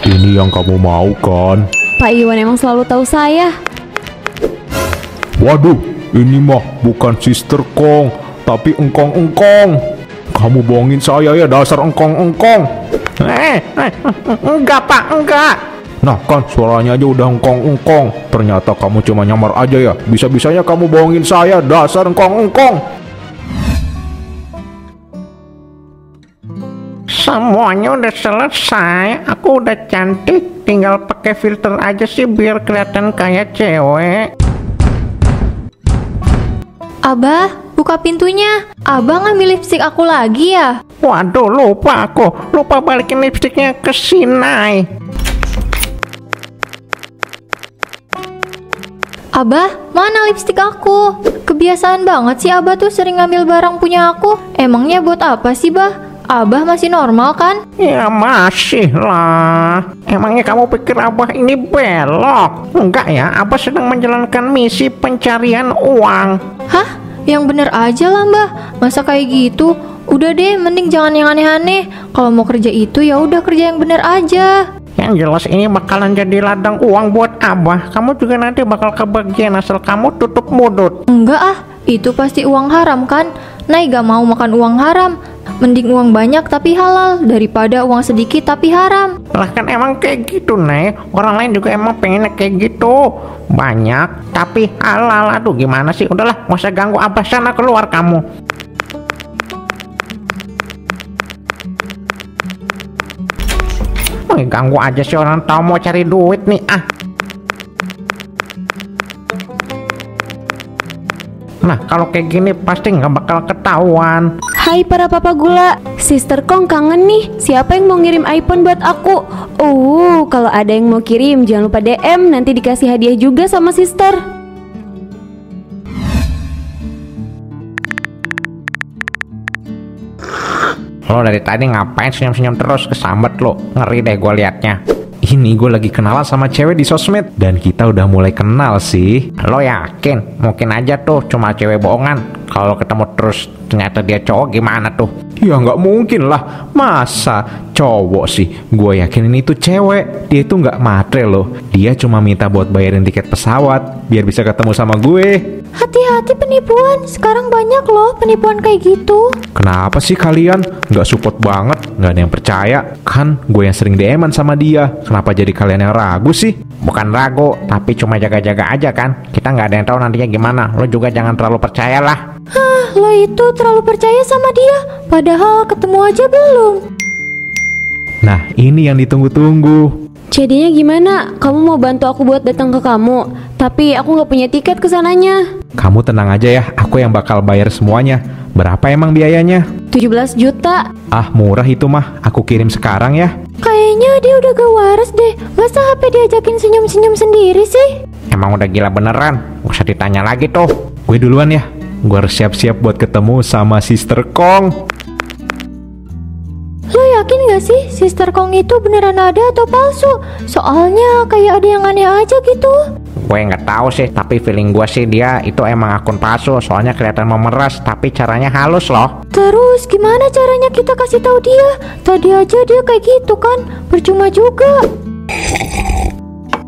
Ini yang kamu mau kan? Pak Iwan emang selalu tahu saya. Waduh, ini mah bukan Sister Kong, tapi engkong-engkong. Kamu bohongin saya ya, dasar engkong-engkong. Enggak Pak, enggak. Nah kan suaranya aja udah engkong-engkong. Ternyata kamu cuma nyamar aja ya. Bisa-bisanya kamu bohongin saya, dasar engkong-engkong. Semuanya udah selesai. Aku udah cantik, tinggal pakai filter aja sih biar kelihatan kayak cewek. Abah, buka pintunya. Abah ngambil lipstik aku lagi ya? Waduh, lupa aku. Lupa balikin lipstiknya ke Sinai. Abah, mana lipstik aku? Kebiasaan banget sih Abah tuh sering ngambil barang punya aku. Emangnya buat apa sih, Bah? Abah masih normal kan? Ya masih lah. Emangnya kamu pikir Abah ini belok? Enggak ya, Abah sedang menjalankan misi pencarian uang. Hah? Yang bener aja lah, Mbah. Masa kayak gitu? Udah deh, mending jangan yang aneh-aneh. Kalau mau kerja itu ya udah kerja yang bener aja. Yang jelas ini bakalan jadi ladang uang buat Abah. Kamu juga nanti bakal kebagian asal kamu tutup mulut. Enggak ah, itu pasti uang haram kan? Nay gak mau makan uang haram. Mending uang banyak tapi halal daripada uang sedikit tapi haram. Lah kan emang kayak gitu, Nek. Orang lain juga emang pengennya kayak gitu. Banyak tapi halal. Aduh gimana sih? Udahlah, gak usah ganggu Abah, sana keluar kamu. Wih, ganggu aja sih, orang tahu mau cari duit nih. Nah, kalau kayak gini pasti nggak bakal ketahuan. Hai para papa gula, Sister Kong kangen nih. Siapa yang mau ngirim iPhone buat aku? Kalau ada yang mau kirim jangan lupa DM, nanti dikasih hadiah juga sama Sister. Lo dari tadi ngapain senyum-senyum terus? Kesambet lo, ngeri deh gue liatnya. Ini gue lagi kenalan sama cewek di sosmed dan kita udah mulai kenal sih. Lo yakin? Mungkin aja tuh cuma cewek bohongan. Kalau ketemu terus ternyata dia cowok gimana tuh? Ya nggak mungkin lah, masa cowok sih? Gue yakin ini tuh cewek. Dia itu nggak matre loh. Dia cuma minta buat bayarin tiket pesawat biar bisa ketemu sama gue. Hati-hati penipuan, sekarang banyak loh penipuan kayak gitu. Kenapa sih kalian nggak support banget? Nggak ada yang percaya? Kan gue yang sering DM-an sama dia. Kenapa jadi kalian yang ragu sih? Bukan ragu, tapi cuma jaga-jaga aja kan. Kita nggak ada yang tahu nantinya gimana. Lo juga jangan terlalu percayalah. Hah, lo itu terlalu percaya sama dia. Padahal ketemu aja belum. Nah, ini yang ditunggu-tunggu. Jadinya gimana? Kamu mau bantu aku buat datang ke kamu, tapi aku nggak punya tiket ke sananya. Kamu tenang aja ya, aku yang bakal bayar semuanya. Berapa emang biayanya? 17 juta. Ah, murah itu mah. Aku kirim sekarang ya. Kayaknya dia udah gak waras deh. Masa HP diajakin senyum-senyum sendiri sih? Emang udah gila beneran. Gak usah ditanya lagi tuh. Gue duluan ya. Gue harus siap-siap buat ketemu sama Sister Kong. Lo yakin gak sih Sister Kong itu beneran ada atau palsu? Soalnya kayak ada yang aneh aja gitu. Gue nggak tahu sih, tapi feeling gue sih dia itu emang akun palsu. Soalnya kelihatan memeras, tapi caranya halus loh. Terus gimana caranya kita kasih tahu dia? Tadi aja dia kayak gitu kan, percuma juga.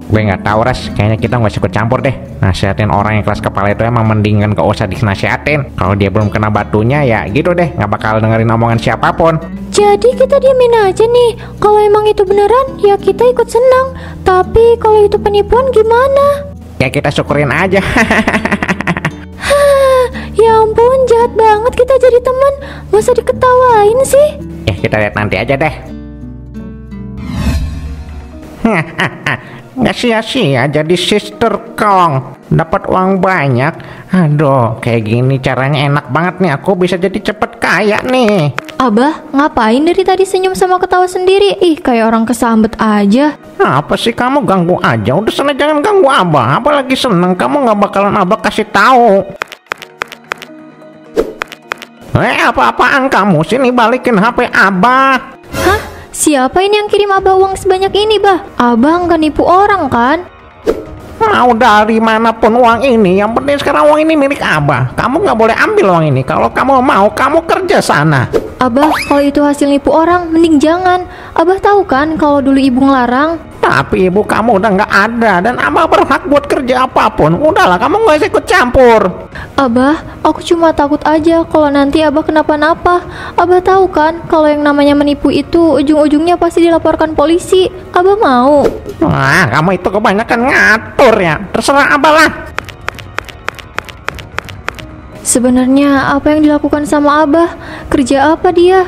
Gue nggak tahu Res, kayaknya kita nggak usah ikut campur deh. Nasihatin orang yang keras kepala itu emang mendingan gak usah dinasihatin. Kalau dia belum kena batunya ya gitu deh, nggak bakal dengerin omongan siapapun. Jadi kita diamin aja nih. Kalau emang itu beneran, ya kita ikut senang. Tapi kalau itu penipuan gimana? Ya kita syukurin aja. Ya ampun, jahat banget kita jadi teman. Masa diketawain sih? Ya kita lihat nanti aja deh. Nggak sia-sia jadi Sister Kong, dapat uang banyak. Aduh, kayak gini caranya enak banget nih. Aku bisa jadi cepet kaya nih. Abah, ngapain dari tadi senyum sama ketawa sendiri? Ih, kayak orang kesambet aja. Apa sih kamu ganggu aja? Udah sana jangan ganggu Abah. Abah lagi seneng, kamu nggak bakalan Abah kasih tahu. Apa-apaan kamu? Sini balikin HP Abah. Hah? Siapa ini yang kirim Abah uang sebanyak ini, Bah? Abah nggak nipu orang kan? Mau dari manapun uang ini, yang penting sekarang uang ini milik Abah. Kamu nggak boleh ambil uang ini. Kalau kamu mau, kamu kerja sana. Abah, kalau itu hasil nipu orang, mending jangan. Abah tahu kan kalau dulu ibu ngelarang. Tapi ibu kamu udah nggak ada dan Abah berhak buat kerja apapun. Udahlah, kamu nggak usah ikut campur. Abah, aku cuma takut aja kalau nanti Abah kenapa-napa. Abah tahu kan kalau yang namanya menipu itu ujung-ujungnya pasti dilaporkan polisi. Abah mau. Wah, kamu itu kebanyakan ngatur ya. Terserah Abah lah. Sebenarnya apa yang dilakukan sama Abah? Kerja apa dia?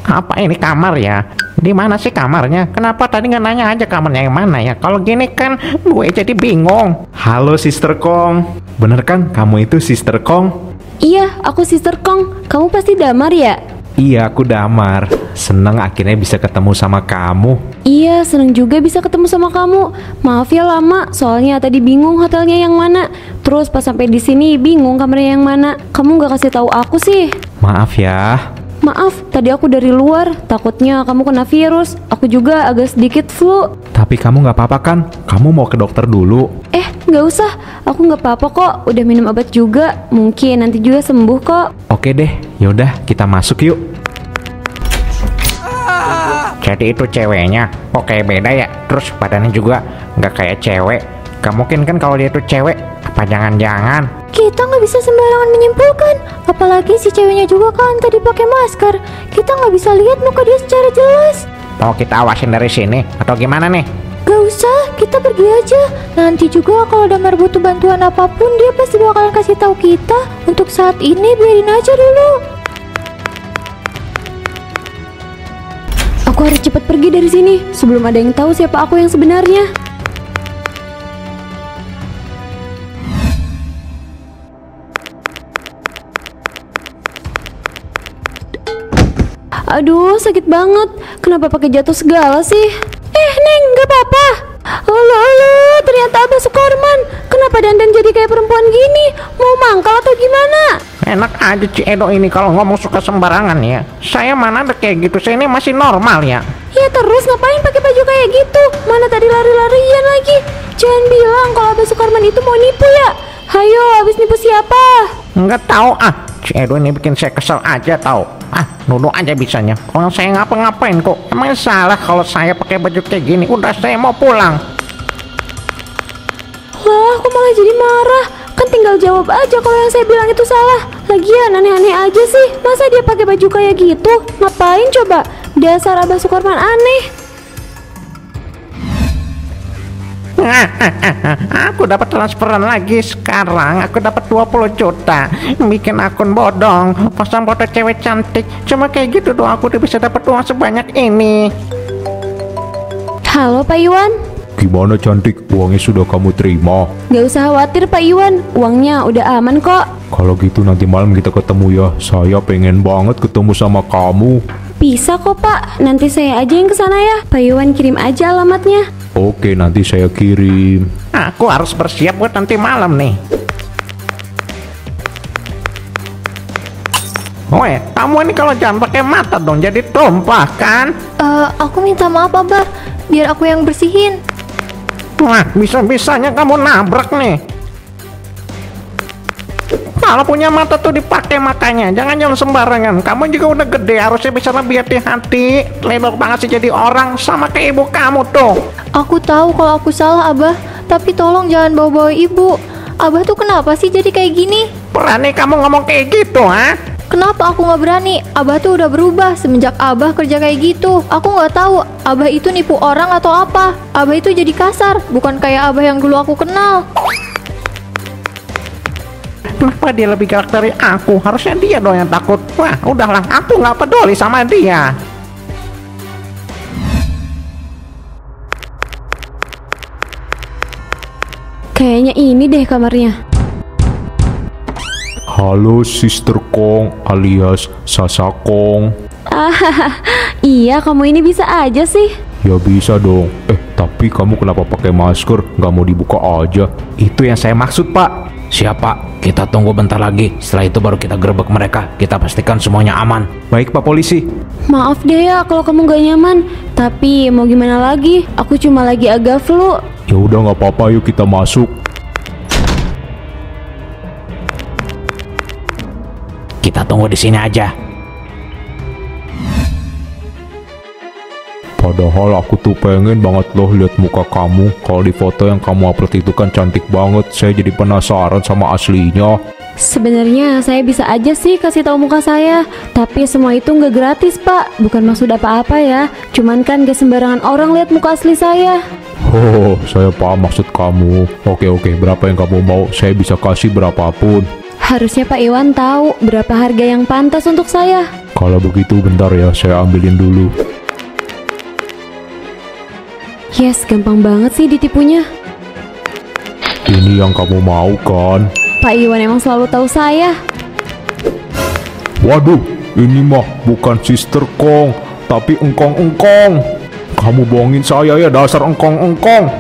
Apa ini kamar ya? Di mana sih kamarnya? Kenapa tadi nggak nanya aja kamarnya yang mana ya? Kalau gini kan gue jadi bingung. Halo Sister Kong. Bener kan kamu itu Sister Kong? Iya, aku Sister Kong. Kamu pasti Damar ya? Iya, aku Damar. Seneng akhirnya bisa ketemu sama kamu. Iya, seneng juga bisa ketemu sama kamu. Maaf ya lama, soalnya tadi bingung hotelnya yang mana. Terus pas sampai di sini bingung kamarnya yang mana. Kamu nggak kasih tahu aku sih. Maaf ya. Maaf, tadi aku dari luar. Takutnya kamu kena virus. Aku juga agak sedikit flu. Tapi kamu nggak apa-apa kan? Kamu mau ke dokter dulu? Nggak usah. Aku nggak apa-apa kok. Udah minum obat juga. Mungkin nanti juga sembuh kok. Oke deh, yaudah kita masuk yuk. Jadi itu ceweknya, kok kayak beda ya? Terus badannya juga nggak kayak cewek. Gak mungkin kan kalau dia itu cewek? Apa jangan-jangan? Kita nggak bisa sembarangan menyimpulkan. Apalagi si ceweknya juga kan tadi pakai masker. Kita nggak bisa lihat muka dia secara jelas. Mau kita awasin dari sini atau gimana nih? Gak usah, kita pergi aja. Nanti juga kalau Damar butuh bantuan apapun, dia pasti bakalan kasih tahu kita. Untuk saat ini biarin aja dulu. Aku harus cepat pergi dari sini sebelum ada yang tahu siapa aku yang sebenarnya. Aduh, sakit banget. Kenapa pakai jatuh segala sih? Neng, nggak apa-apa. Halo, ternyata Abah Sukorman. Kenapa dandan jadi kayak perempuan gini? Mau mangkal atau gimana? Enak aja Ci Edo ini kalau ngomong suka sembarangan ya. Saya mana ada kayak gitu, saya ini masih normal ya. Ya terus ngapain pakai baju kayak gitu? Mana tadi lari-larian lagi? Jangan bilang kalau Abah Sukorman itu mau nipu ya. Hayo, habis nipu siapa? Nggak tahu Ci Edo ini bikin saya kesel aja tahu. Nuduh aja bisanya. Orang saya ngapa-ngapain kok. Emang salah kalau saya pakai baju kayak gini? Udah, saya mau pulang. Wah, aku malah jadi marah. Kan tinggal jawab aja kalau yang saya bilang itu salah. Lagian aneh-aneh aja sih. Masa dia pakai baju kayak gitu? Ngapain coba? Dasar Abah Sukorman aneh. Aku dapat transferan lagi sekarang. Aku dapat 20 juta. Bikin akun bodong, pasang foto cewek cantik. Cuma kayak gitu doang aku udah bisa dapat uang sebanyak ini. Halo Pak Iwan. Gimana cantik, uangnya sudah kamu terima? Gak usah khawatir Pak Iwan, uangnya udah aman kok. Kalau gitu nanti malam kita ketemu ya. Saya pengen banget ketemu sama kamu. Bisa kok Pak, nanti saya aja yang kesana ya. Pak Iwan kirim aja alamatnya. Oke, nanti saya kirim. Aku harus bersiap buat nanti malam nih. Woi, kamu ini kalau jangan pakai mata dong, jadi tumpah kan? Aku minta maaf Abah. Biar aku yang bersihin. Wah, bisa-bisanya kamu nabrak nih. Kalau punya mata tuh dipakai makanya, jangan sembarangan. Kamu juga udah gede, harusnya bisa lebih hati-hati. Lebar banget sih jadi orang, sama kayak ibu kamu tuh. Aku tahu kalau aku salah Abah. Tapi tolong jangan bawa-bawa ibu. Abah tuh kenapa sih jadi kayak gini? Berani kamu ngomong kayak gitu, ha? Kenapa aku nggak berani? Abah tuh udah berubah semenjak Abah kerja kayak gitu. Aku nggak tahu Abah itu nipu orang atau apa. Abah itu jadi kasar, bukan kayak Abah yang dulu aku kenal. Kenapa dia lebih galak dari aku? Harusnya dia dong yang takut. Wah, udahlah, aku nggak peduli sama dia. Kayaknya ini deh kamarnya. Halo Sister Kong alias Sasa Kong. Iya, kamu ini bisa aja sih. Ya bisa dong. Tapi kamu kenapa pakai masker? Nggak mau dibuka aja? Itu yang saya maksud, Pak. Siap Pak, kita tunggu bentar lagi. Setelah itu baru kita gerebek mereka. Kita pastikan semuanya aman. Baik Pak Polisi. Maaf deh ya kalau kamu gak nyaman. Tapi mau gimana lagi? Aku cuma lagi agak flu. Ya udah nggak apa-apa, yuk kita masuk. Kita tunggu di sini aja. Padahal aku tuh pengen banget loh lihat muka kamu. Kalau di foto yang kamu upload itu kan cantik banget. Saya jadi penasaran sama aslinya. Sebenarnya saya bisa aja sih kasih tahu muka saya, tapi semua itu nggak gratis Pak. Bukan maksud apa-apa ya. Cuman kan gak sembarangan orang lihat muka asli saya. Oh, saya paham maksud kamu. Oke, berapa yang kamu mau? Saya bisa kasih berapapun. Harusnya Pak Iwan tahu berapa harga yang pantas untuk saya. Kalau begitu bentar ya, saya ambilin dulu. Yes, gampang banget sih ditipunya. Ini yang kamu mau kan? Pak Iwan emang selalu tahu saya. Waduh, ini mah bukan Sister Kong, tapi engkong-engkong. Kamu bohongin saya ya, dasar engkong-engkong.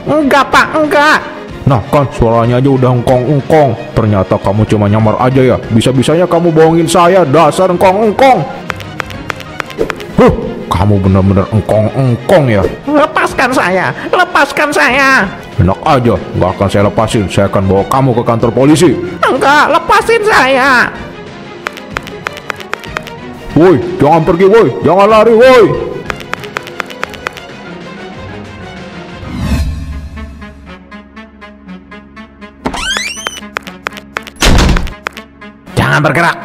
Enggak Pak, enggak. Nah kan suaranya aja udah engkong-engkong. Ternyata kamu cuma nyamar aja ya. Bisa-bisanya kamu bohongin saya, dasar engkong-engkong. Kamu benar-benar engkong-engkong ya. Lepaskan saya, lepaskan saya. Enak aja, nggak akan saya lepasin. Saya akan bawa kamu ke kantor polisi. Enggak, lepasin saya. Woi, jangan pergi woi, jangan lari woi. Jangan bergerak.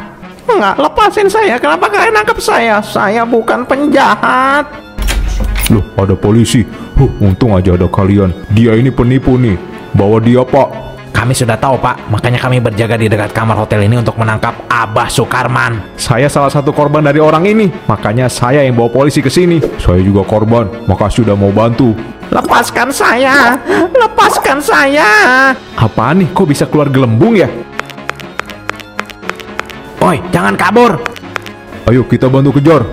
Enggak, lepasin saya. Kenapa kalian nangkep saya? Saya bukan penjahat. Loh, ada polisi. Untung aja ada kalian. Dia ini penipu nih. Bawa dia, Pak. Kami sudah tahu Pak, makanya kami berjaga di dekat kamar hotel ini untuk menangkap Abah Sukarman. Saya salah satu korban dari orang ini. Makanya saya yang bawa polisi ke sini. Saya juga korban. Makasih udah mau bantu. Lepaskan saya. Lepaskan saya. Apaan nih? Kok bisa keluar gelembung ya? Oi, jangan kabur. Ayo kita bantu kejar.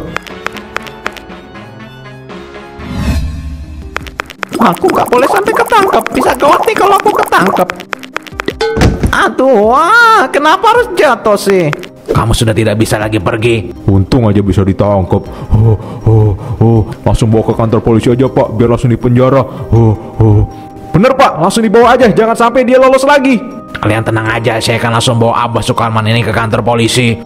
Aku nggak boleh sampai ketangkep. Bisa gawat nih kalau aku ketangkep. Aduh, wah, kenapa harus jatuh sih? Kamu sudah tidak bisa lagi pergi. Untung aja bisa ditangkap. Langsung bawa ke kantor polisi aja Pak, biar langsung dipenjara. Bener Pak, langsung dibawa aja. Jangan sampai dia lolos lagi. Kalian tenang aja, saya akan langsung bawa Abah Sukarman ini ke kantor polisi.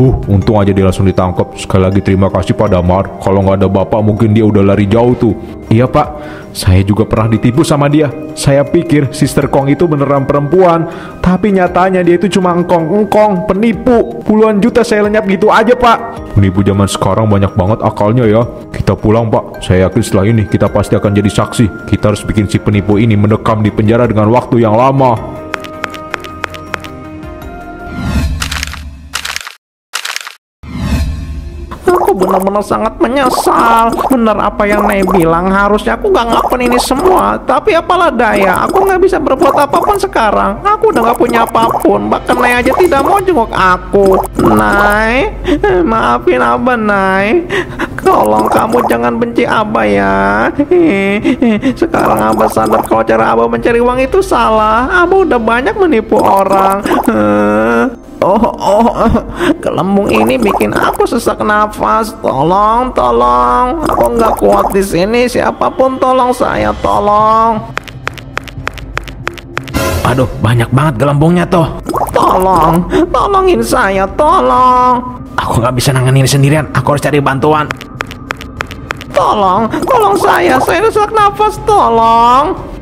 Untung aja dia langsung ditangkap. Sekali lagi terima kasih Pak Damar. Kalau nggak ada Bapak mungkin dia udah lari jauh tuh. Iya Pak, saya juga pernah ditipu sama dia. Saya pikir Sister Kong itu beneran perempuan, tapi nyatanya dia itu cuma engkong-engkong, penipu. Puluhan juta saya lenyap gitu aja Pak. Penipu zaman sekarang banyak banget akalnya ya. Kita pulang Pak. Saya yakin setelah ini kita pasti akan jadi saksi. Kita harus bikin si penipu ini mendekam di penjara dengan waktu yang lama. Benar-benar sangat menyesal. Benar apa yang Nay bilang, harusnya aku gak ngelakuin ini semua. Tapi apalah daya, aku gak bisa berbuat apapun sekarang. Aku udah gak punya apapun. Bahkan Nay aja tidak mau jenguk aku. Nay, maafin Abah Nay. Tolong kamu jangan benci Abah ya. Sekarang Abah sadar kalau cara Abah mencari uang itu salah. Abah udah banyak menipu orang. Gelembung ini bikin aku sesak nafas. Tolong, aku nggak kuat di sini. Siapapun tolong saya, tolong. Aduh, banyak banget gelembungnya tuh. Tolongin saya, tolong. Aku nggak bisa nanganin sendirian. Aku harus cari bantuan. Tolong saya sesak nafas, tolong.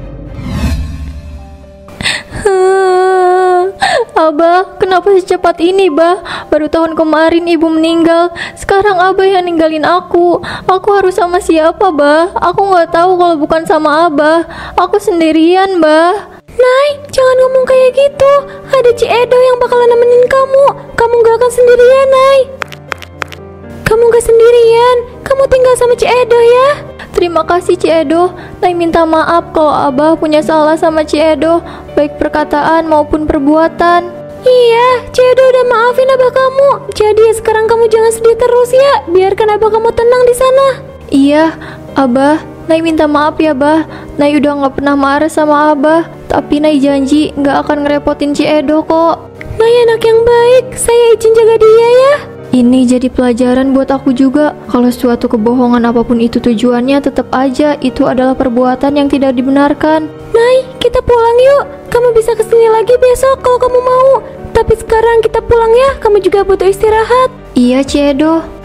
Abah, kenapa secepat ini, Bah? Baru tahun kemarin ibu meninggal. Sekarang Abah yang ninggalin aku. Aku harus sama siapa, Bah? Aku nggak tahu kalau bukan sama Abah. Aku sendirian, Bah. Nay, jangan ngomong kayak gitu. Ada Ci Edo yang bakalan nemenin kamu. Kamu gak akan sendirian, Nay. Kamu gak sendirian. Kamu tinggal sama Ci Edo ya. Terima kasih Ci Edo. Nay minta maaf kalau Abah punya salah sama Ci Edo, baik perkataan maupun perbuatan. Iya, Ci Edo udah maafin Abah kamu. Jadi sekarang kamu jangan sedih terus ya. Biarkan Abah kamu tenang di sana. Iya, Abah, Nay minta maaf ya, Bah. Nay udah gak pernah marah sama Abah. Tapi Nay janji gak akan ngerepotin Ci Edo kok. Nay anak yang baik, saya izin jaga dia ya. Ini jadi pelajaran buat aku juga. Kalau suatu kebohongan apapun itu tujuannya, tetap aja itu adalah perbuatan yang tidak dibenarkan. Nay, kita pulang yuk. Kamu bisa kesini lagi besok kalau kamu mau. Tapi sekarang kita pulang ya, kamu juga butuh istirahat. Iya, Ci Edo.